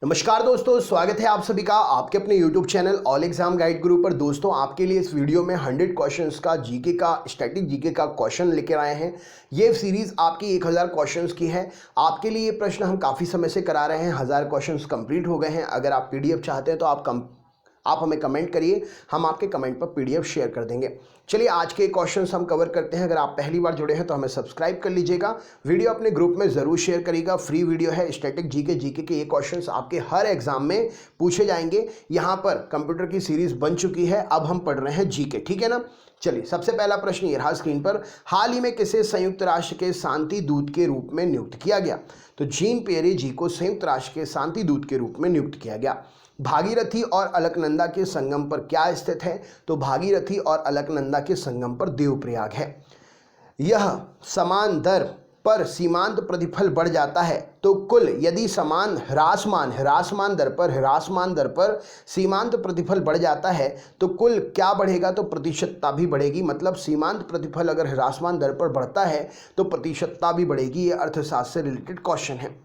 नमस्कार दोस्तों, स्वागत है आप सभी का आपके अपने YouTube channel all exam guide गुरु पर। दोस्तों, आपके लिए इस वीडियो में 100 क्वेश्चंस का जीके का स्टैटिक जीके का क्वेश्चन लेकर आए हैं। ये सीरीज आपकी 1000 क्वेश्चंस की है। आपके लिए ये प्रश्न हम काफ़ी समय से करा रहे हैं। 1000 क्वेश्चंस कंप्लीट हो गए हैं। अगर आप PDF चाहते हैं तो आप हमें कमेंट करिए, हम आपके कमेंट पर PDF शेयर कर देंगे। चलिए आज के क्वेश्चंस हम कवर करते हैं। अगर आप पहली बार जुड़े हैं तो हमें सब्सक्राइब कर लीजिएगा, वीडियो अपने ग्रुप में ज़रूर शेयर करिएगा। फ्री वीडियो है, स्टैटिक जीके के ये क्वेश्चंस आपके हर एग्जाम में पूछे जाएंगे। यहाँ पर कंप्यूटर की सीरीज बन चुकी है, अब हम पढ़ रहे हैं जीके, ठीक है ना। चलिए सबसे पहला प्रश्न ये रहा स्क्रीन पर। हाल ही में किसे संयुक्त राष्ट्र के शांति दूत के रूप में नियुक्त किया गया? तो जीन पियरे जी को संयुक्त राष्ट्र के शांति दूत के रूप में नियुक्त किया गया। भागीरथी और अलकनंदा के संगम पर क्या स्थित है? तो भागीरथी और अलकनंदा के संगम पर देवप्रयाग है। यह समान दर पर सीमांत प्रतिफल बढ़ जाता है तो कुल, यदि समान ह्रासमान दर पर सीमांत प्रतिफल बढ़ जाता है तो कुल क्या बढ़ेगा? तो प्रतिशतता भी बढ़ेगी। मतलब सीमांत प्रतिफल अगर ह्रासमान दर पर बढ़ता है तो प्रतिशतता भी बढ़ेगी। ये अर्थशास्त्र से रिलेटेड क्वेश्चन है।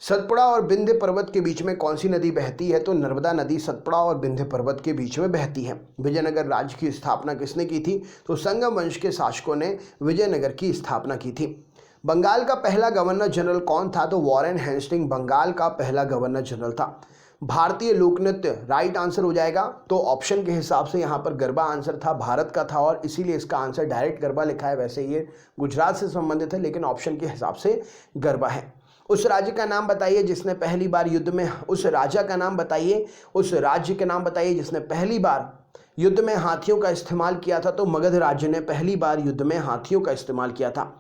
सतपुड़ा और विंध्य पर्वत के बीच में कौन सी नदी बहती है? तो नर्मदा नदी सतपुड़ा और विंध्य पर्वत के बीच में बहती है। विजयनगर राज्य की स्थापना किसने की थी? तो संगम वंश के शासकों ने विजयनगर की स्थापना की थी। बंगाल का पहला गवर्नर जनरल कौन था? तो वॉरेन हेस्टिंग बंगाल का पहला गवर्नर जनरल था। भारतीय लोकनृत्य राइट आंसर हो जाएगा। तो ऑप्शन के हिसाब से यहाँ पर गरबा आंसर था, भारत का था और इसीलिए इसका आंसर डायरेक्ट गरबा लिखा है। वैसे ये गुजरात से संबंधित है लेकिन ऑप्शन के हिसाब से गरबा है। उस राज्य का नाम बताइए जिसने पहली बार युद्ध में उस राज्य का नाम बताइए जिसने पहली बार युद्ध में हाथियों का इस्तेमाल किया था? तो मगध राज्य ने पहली बार युद्ध में हाथियों का इस्तेमाल किया था।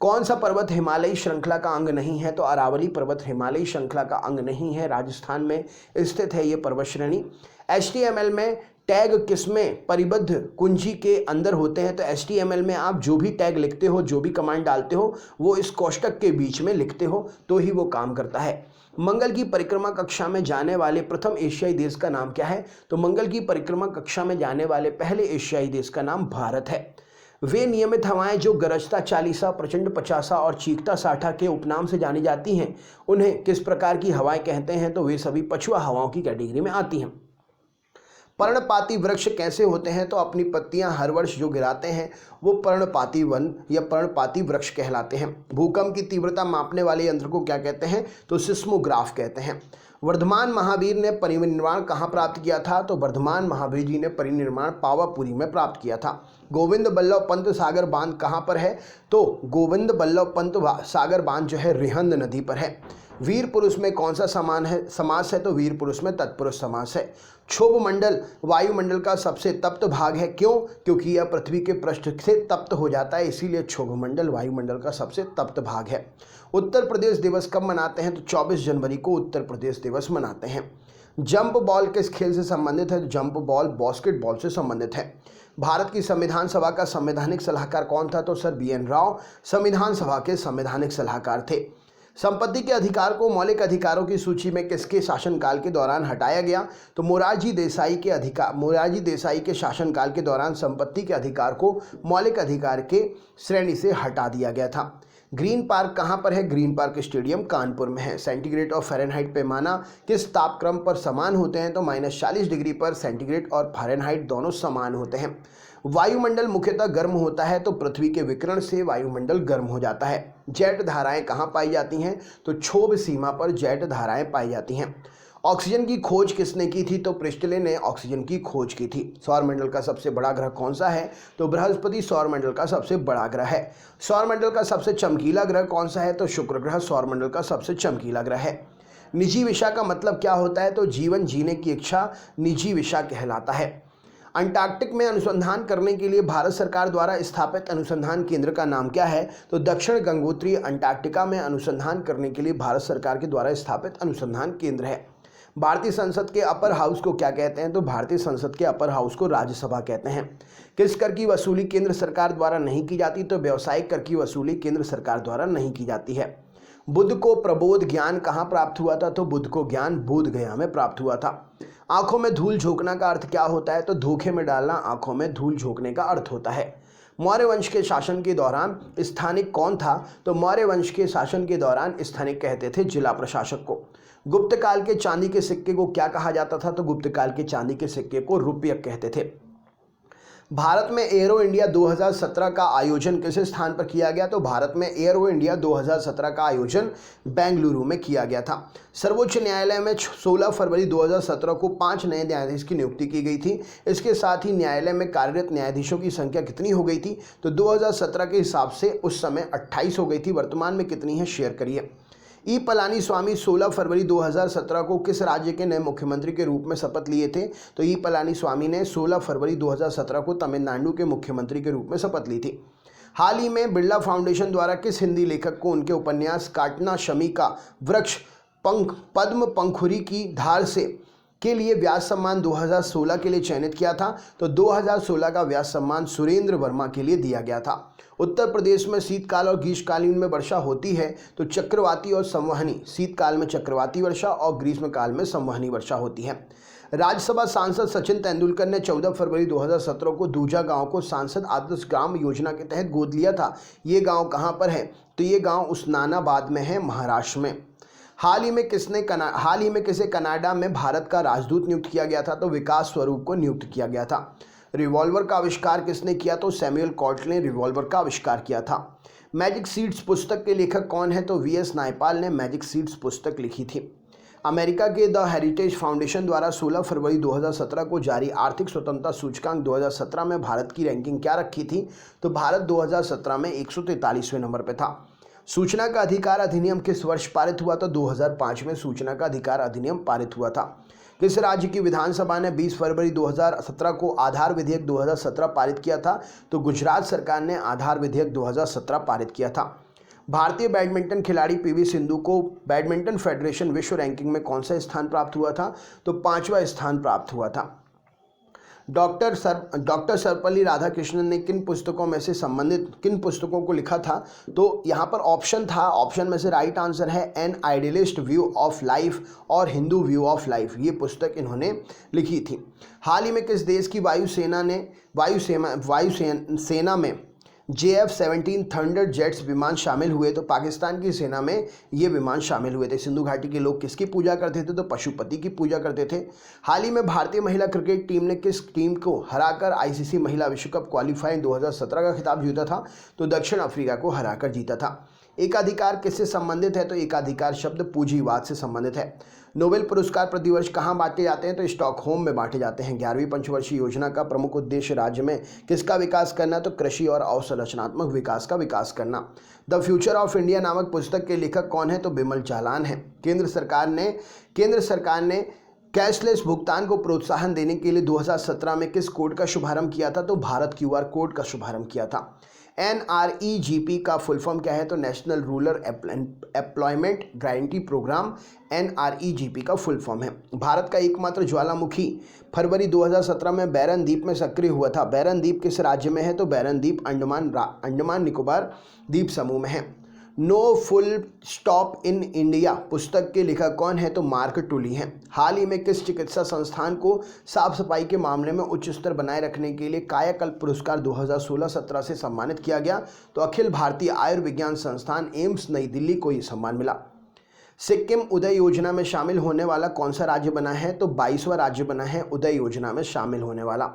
कौन सा पर्वत हिमालयी श्रृंखला का अंग नहीं है? तो अरावली पर्वत हिमालयी श्रृंखला का अंग नहीं है, राजस्थान में स्थित है ये पर्वत श्रेणी। HTML में टैग किसमें परिबद्ध कुंजी के अंदर होते हैं? तो HTML में आप जो भी टैग लिखते हो, जो भी कमांड डालते हो, वो इस कोष्टक के बीच में लिखते हो तो ही वो काम करता है। मंगल की परिक्रमा कक्षा में जाने वाले प्रथम एशियाई देश का नाम क्या है? तो मंगल की परिक्रमा कक्षा में जाने वाले पहले एशियाई देश का नाम भारत है। वे नियमित हवाएं जो गरजता 40, प्रचंड 50 और चीखता 60 के उपनाम से जानी जाती हैं, उन्हें किस प्रकार की हवाएं कहते हैं? तो वे सभी पछुआ हवाओं की कैटेगरी में आती हैं। पर्णपाती वृक्ष कैसे होते हैं? तो अपनी पत्तियां हर वर्ष जो गिराते हैं वो पर्णपाती वन या पर्णपाती वृक्ष कहलाते हैं। भूकंप की तीव्रता मापने वाले यंत्र को क्या कहते हैं? तो सिस्मोग्राफ कहते हैं। वर्धमान महावीर ने परिनिर्वाण कहाँ प्राप्त किया था? तो वर्धमान महावीर जी ने परिनिर्वाण पावापुरी में प्राप्त किया था। गोविंद बल्लभ पंत सागर बांध कहाँ पर है? तो गोविंद बल्लभ पंत सागर बांध जो है रिहंद नदी पर है। वीर पुरुष में कौन सा समास है? तो वीर पुरुष में तत्पुरुष समास है। क्षोभ मंडल वायुमंडल का सबसे तप्त भाग है। क्यों? क्योंकि यह पृथ्वी के पृष्ठ से तप्त हो जाता है, इसीलिए क्षोभ मंडल वायुमंडल का सबसे तप्त भाग है। उत्तर प्रदेश दिवस कब मनाते हैं? तो 24 जनवरी को उत्तर प्रदेश दिवस मनाते हैं। जंप बॉल किस खेल से संबंधित है? तो जंप बॉल बास्केटबॉल से संबंधित है। भारत की संविधान सभा का संवैधानिक सलाहकार कौन था? तो सर BN राव संविधान सभा के संवैधानिक सलाहकार थे। संपत्ति के अधिकार को मौलिक अधिकारों की सूची में किसके शासनकाल के दौरान हटाया गया? तो मोरारजी देसाई के शासनकाल के दौरान संपत्ति के अधिकार को मौलिक अधिकार के श्रेणी से हटा दिया गया था। ग्रीन पार्क कहाँ पर है? ग्रीन पार्क स्टेडियम कानपुर में है। सेंटीग्रेड और फ़ारेनहाइट पैमाना किस तापक्रम पर समान होते हैं? तो -40 डिग्री पर सेंटीग्रेड और फ़ारेनहाइट दोनों समान होते हैं। वायुमंडल मुख्यतः गर्म होता है तो पृथ्वी के विकिरण से वायुमंडल गर्म हो जाता है। जेट धाराएं कहाँ पाई जाती हैं? तो क्षोभ सीमा पर जेट धाराएं पाई जाती हैं। ऑक्सीजन की खोज किसने की थी? तो प्रिस्टले ने ऑक्सीजन की खोज की थी। सौरमंडल का सबसे बड़ा ग्रह कौन सा है? तो बृहस्पति सौरमंडल का सबसे बड़ा ग्रह है। सौरमंडल का सबसे चमकीला ग्रह कौन सा है? तो शुक्र ग्रह सौरमंडल का सबसे चमकीला ग्रह है। निजी विषय का मतलब क्या होता है? तो जीवन जीने की इच्छा निजी विषय कहलाता है। अंटार्कटिक में अनुसंधान करने के लिए भारत सरकार द्वारा स्थापित अनुसंधान केंद्र का नाम क्या है? तो दक्षिण गंगोत्री अंटार्कटिका में अनुसंधान करने के लिए भारत सरकार के द्वारा स्थापित अनुसंधान केंद्र है। भारतीय संसद के अपर हाउस को क्या कहते हैं? तो भारतीय संसद के अपर हाउस को राज्यसभा कहते हैं। किस कर की वसूली केंद्र सरकार द्वारा नहीं की जाती? तो व्यावसायिक कर की वसूली केंद्र सरकार द्वारा नहीं की जाती है। बुद्ध को प्रबोध ज्ञान कहाँ प्राप्त हुआ था? तो बुद्ध को ज्ञान बोध गया में प्राप्त हुआ था। आंखों में धूल झोंकना का अर्थ क्या होता है? तो धोखे में डालना आंखों में धूल झोंकने का अर्थ होता है। मौर्य वंश के शासन के दौरान स्थानिक कौन था? तो मौर्य वंश के शासन के दौरान स्थानिक कहते थे जिला प्रशासक को। गुप्त काल के चांदी के सिक्के को क्या कहा जाता था? तो गुप्त काल के चांदी के सिक्के को रुपये कहते थे। भारत में एरो इंडिया 2017 का आयोजन किस स्थान पर किया गया? तो भारत में एरो इंडिया 2017 का आयोजन बेंगलुरु में किया गया था। सर्वोच्च न्यायालय में 16 फरवरी 2017 को 5 नए न्यायाधीश की नियुक्ति की गई थी। इसके साथ ही न्यायालय में कार्यरत न्यायाधीशों की संख्या कितनी हो गई थी? तो 2017 के हिसाब से उस समय 28 हो गई थी। वर्तमान में कितनी है, शेयर करिए। ई पलानीस्वामी 16 फरवरी 2017 को किस राज्य के नए मुख्यमंत्री के रूप में शपथ लिए थे? तो ई पलानीस्वामी ने 16 फरवरी 2017 को तमिलनाडु के मुख्यमंत्री के रूप में शपथ ली थी। हाल ही में बिरला फाउंडेशन द्वारा किस हिंदी लेखक को उनके उपन्यास काटना शमी का वृक्ष पद्म पंखुरी की धार से के लिए व्यास सम्मान 2016 के लिए चयनित किया था? तो 2016 का व्यास सम्मान सुरेंद्र वर्मा के लिए दिया गया था। उत्तर प्रदेश में शीतकाल और ग्रीष्मकालीन में वर्षा होती है तो चक्रवाती और संवहनी, शीतकाल में चक्रवाती वर्षा और ग्रीष्मकाल में संवहनी वर्षा होती है। राज्यसभा सांसद सचिन तेंदुलकर ने 14 फरवरी 2017 को दूजा गांव को सांसद आदर्श ग्राम योजना के तहत गोद लिया था। ये गांव कहां पर है? तो ये गांव उस्मानाबाद में है, महाराष्ट्र में। हाल ही में किसे कनाडा में भारत का राजदूत नियुक्त किया गया था? तो विकास स्वरूप को नियुक्त किया गया था। रिवॉल्वर का आविष्कार किसने किया? तो सैमुअल कॉर्ट ने रिवॉल्वर का आविष्कार किया था। मैजिक सीड्स पुस्तक के लेखक कौन है? तो वीएस नायपाल ने मैजिक सीड्स पुस्तक लिखी थी। अमेरिका के द हेरिटेज फाउंडेशन द्वारा 16 फरवरी 2017 को जारी आर्थिक स्वतंत्रता सूचकांक 2017 में भारत की रैंकिंग क्या रखी थी? तो भारत 2017 में 143वें नंबर पर था। सूचना का अधिकार अधिनियम किस वर्ष पारित हुआ? तो 2005 में सूचना का अधिकार अधिनियम पारित हुआ था। किस राज्य की विधानसभा ने 20 फरवरी 2017 को आधार विधेयक 2017 पारित किया था? तो गुजरात सरकार ने आधार विधेयक 2017 पारित किया था। भारतीय बैडमिंटन खिलाड़ी पीवी सिंधु को बैडमिंटन फेडरेशन विश्व रैंकिंग में कौन सा स्थान प्राप्त हुआ था? तो 5वां स्थान प्राप्त हुआ था। डॉक्टर सर्वपल्ली राधाकृष्णन ने किन पुस्तकों को लिखा था? तो यहाँ पर ऑप्शन था, ऑप्शन में से राइट आंसर है an idealist view of life और हिंदू व्यू ऑफ लाइफ। ये पुस्तक इन्होंने लिखी थी। हाल ही में किस देश की वायुसेना में JF-17 थंडर जेट्स विमान शामिल हुए? तो पाकिस्तान की सेना में ये विमान शामिल हुए थे। सिंधु घाटी के लोग किसकी पूजा करते थे? तो पशुपति की पूजा करते थे। हाल ही में भारतीय महिला क्रिकेट टीम ने किस टीम को हराकर ICC महिला विश्व कप क्वालिफाइंग 2017 का खिताब जीता था? तो दक्षिण अफ्रीका को हराकर जीता था। एकाधिकार किससे संबंधित है? तो एकाधिकार शब्द पूंजीवाद से संबंधित है। नोबेल पुरस्कार प्रतिवर्ष कहाँ बांटे जाते हैं? तो स्टॉकहोम में बांटे जाते हैं। 11वीं पंचवर्षीय योजना का प्रमुख उद्देश्य राज्य में किसका विकास करना? तो कृषि और अवसंरचनात्मक विकास का विकास करना। द फ्यूचर ऑफ इंडिया नामक पुस्तक के लेखक कौन है? तो बिमल चालान है। केंद्र सरकार ने कैशलेस भुगतान को प्रोत्साहन देने के लिए 2017 में किस कोड का शुभारंभ किया था? तो भारत QR कोड का शुभारंभ किया था। NREGP का फुल फॉर्म क्या है? तो national rural employment guarantee program NREGP का फुल फॉर्म है। भारत का एकमात्र ज्वालामुखी फरवरी 2017 में बैरन द्वीप में सक्रिय हुआ था। बैरन द्वीप किस राज्य में है? तो बैरन द्वीप अंडमान निकोबार द्वीप समूह में है। No full stop in India पुस्तक के लेखक कौन है? तो मार्क टुली हैं। हाल ही में किस चिकित्सा संस्थान को साफ सफाई के मामले में उच्च स्तर बनाए रखने के लिए कायाकल्प पुरस्कार 2016-17 से सम्मानित किया गया? तो अखिल भारतीय आयुर्विज्ञान संस्थान एम्स नई दिल्ली को ये सम्मान मिला। सिक्किम उदय योजना में शामिल होने वाला कौन सा राज्य बना है? तो 22वां राज्य बना है उदय योजना में शामिल होने वाला।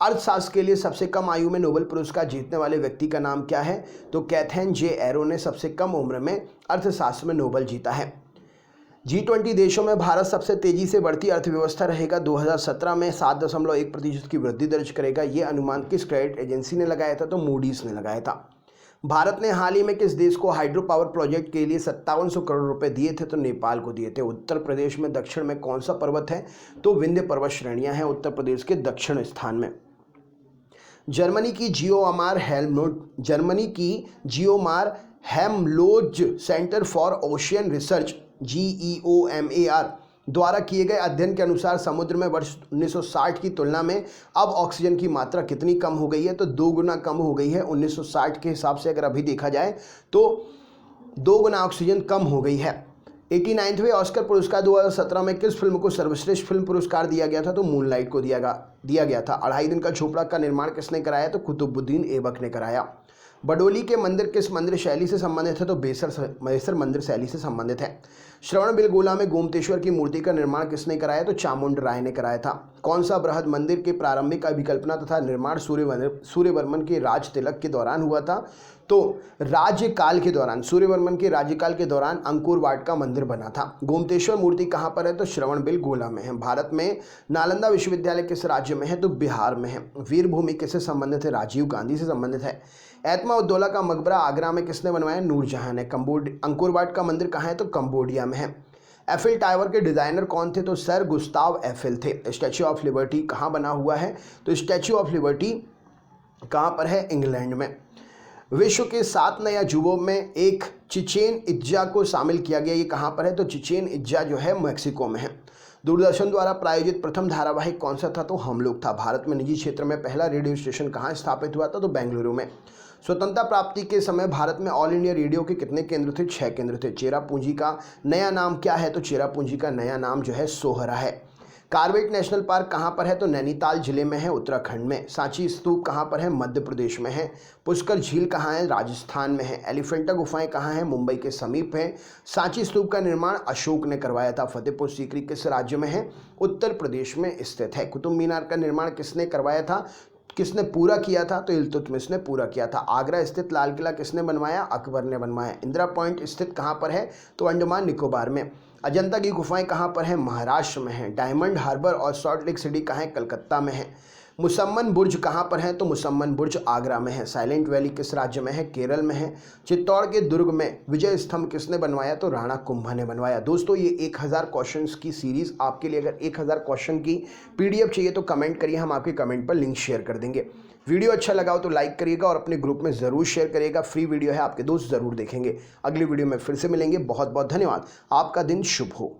अर्थशास्त्र के लिए सबसे कम आयु में नोबेल पुरस्कार जीतने वाले व्यक्ति का नाम क्या है? तो कैथरीन जे एरो ने सबसे कम उम्र में अर्थशास्त्र में नोबेल जीता है। G20 देशों में भारत सबसे तेजी से बढ़ती अर्थव्यवस्था रहेगा। 2017 में 7.1% की वृद्धि दर्ज करेगा। ये अनुमान किस क्रेडिट एजेंसी ने लगाया था? तो मूडीज ने लगाया था। भारत ने हाल ही में किस देश को हाइड्रो पावर प्रोजेक्ट के लिए 5700 करोड़ रुपए दिए थे? तो नेपाल को दिए थे। उत्तर प्रदेश में दक्षिण में कौन सा पर्वत है? तो विंध्य पर्वत श्रेणियां हैं उत्तर प्रदेश के दक्षिण स्थान में। जर्मनी की GEOMAR Helmholtz Centre for Ocean Research GEOMAR द्वारा किए गए अध्ययन के अनुसार समुद्र में वर्ष 1960 की तुलना में अब ऑक्सीजन की मात्रा कितनी कम हो गई है? तो 2 गुना कम हो गई है। 1960 के हिसाब से अगर अभी देखा जाए तो 2 गुना ऑक्सीजन कम हो गई है। 89वें ऑस्कर पुरस्कार 2017 में किस फिल्म को सर्वश्रेष्ठ फिल्म पुरस्कार दिया गया था? तो मूनलाइट को दिया गया था। 2.5 दिन का झोपड़ा का निर्माण किसने कराया? तो कुतुबुद्दीन ऐबक ने कराया। बडोली के मंदिर किस मंदिर शैली से संबंधित है? तो बेसर मंदिर शैली से संबंधित है। श्रवणबेलगोला में गोमतेश्वर की मूर्ति का निर्माण किसने कराया? तो चामुंड राय ने कराया था। कौन सा बृहद मंदिर के प्रारंभिक अभिकल्पना तथा निर्माण सूर्यवर्मन के राज तिलक के दौरान हुआ था? तो राज्यकाल के दौरान, सूर्यवर्मन के राज्यकाल के दौरान अंकुर वाट का मंदिर बना था। गोमतेश्वर मूर्ति कहाँ पर है? तो श्रवणबेलगोला में है। भारत में नालंदा विश्वविद्यालय किस राज्य में है? तो बिहार में है। वीरभूमि किससे संबंधित है? राजीव गांधी से संबंधित है। एतमा उद्दौला का मकबरा आगरा में किसने बनवाया? नूरजहां ने। अंकुर वाट का मंदिर कहाँ है? तो कंबोडिया में है। एफिल टावर के डिजाइनर कौन थे? तो सर गुस्ताव एफिल थे। स्टैच्यू ऑफ लिबर्टी कहाँ बना हुआ है? तो स्टैच्यू ऑफ लिबर्टी कहाँ पर है? इंग्लैंड में। विश्व के 7 नए अजूबों में एक चिचेन इत्जा को शामिल किया गया, ये कहाँ पर है? तो चिचेन इत्जा जो है मैक्सिको में है। दूरदर्शन द्वारा प्रायोजित प्रथम धारावाहिक कौन सा था? तो हम लोग था। भारत में निजी क्षेत्र में पहला रेडियो स्टेशन कहाँ स्थापित हुआ था? तो बेंगलुरु में। स्वतंत्रता प्राप्ति के समय भारत में ऑल इंडिया रेडियो के कितने केंद्र थे? 6 केंद्र थे। चेरापूंजी का नया नाम क्या है? तो चेरापूंजी का नया नाम जो है सोहरा है। कार्बेट नेशनल पार्क कहाँ पर है? तो नैनीताल जिले में है, उत्तराखंड में। सांची स्तूप कहाँ पर है? मध्य प्रदेश में है। पुष्कर झील कहाँ है? राजस्थान में है। एलिफेंटा गुफाएं कहाँ हैं? मुंबई के समीप है। सांची स्तूप का निर्माण अशोक ने करवाया था। फतेहपुर सीकरी किस राज्य में है? उत्तर प्रदेश में स्थित है। कुतुब मीनार का निर्माण किसने करवाया था? किसने पूरा किया था? तो इल्तुतमिश ने पूरा किया था। आगरा स्थित लाल किला किसने बनवाया? अकबर ने बनवाया। इंदिरा पॉइंट स्थित कहाँ पर है? तो अंडमान निकोबार में। अजंता की गुफाएं कहाँ पर हैं? महाराष्ट्र में है। डायमंड हार्बर और सॉल्ट लेक सिटी कहाँ है? कलकत्ता में है। मुसम्मन बुर्ज कहाँ पर है? तो मुसम्मन बुर्ज आगरा में है। साइलेंट वैली किस राज्य में है? केरल में है। चित्तौड़ के दुर्ग में विजय स्तंभ किसने बनवाया? तो राणा कुंभा ने बनवाया। दोस्तों ये 1000 क्वेश्चंस की सीरीज आपके लिए, अगर 1000 क्वेश्चन की PDF चाहिए तो कमेंट करिए, हम आपके कमेंट पर लिंक शेयर कर देंगे। वीडियो अच्छा लगा हो तो लाइक करिएगा और अपने ग्रुप में ज़रूर शेयर करिएगा। फ्री वीडियो है, आपके दोस्त ज़रूर देखेंगे। अगली वीडियो में फिर से मिलेंगे। बहुत बहुत धन्यवाद। आपका दिन शुभ हो।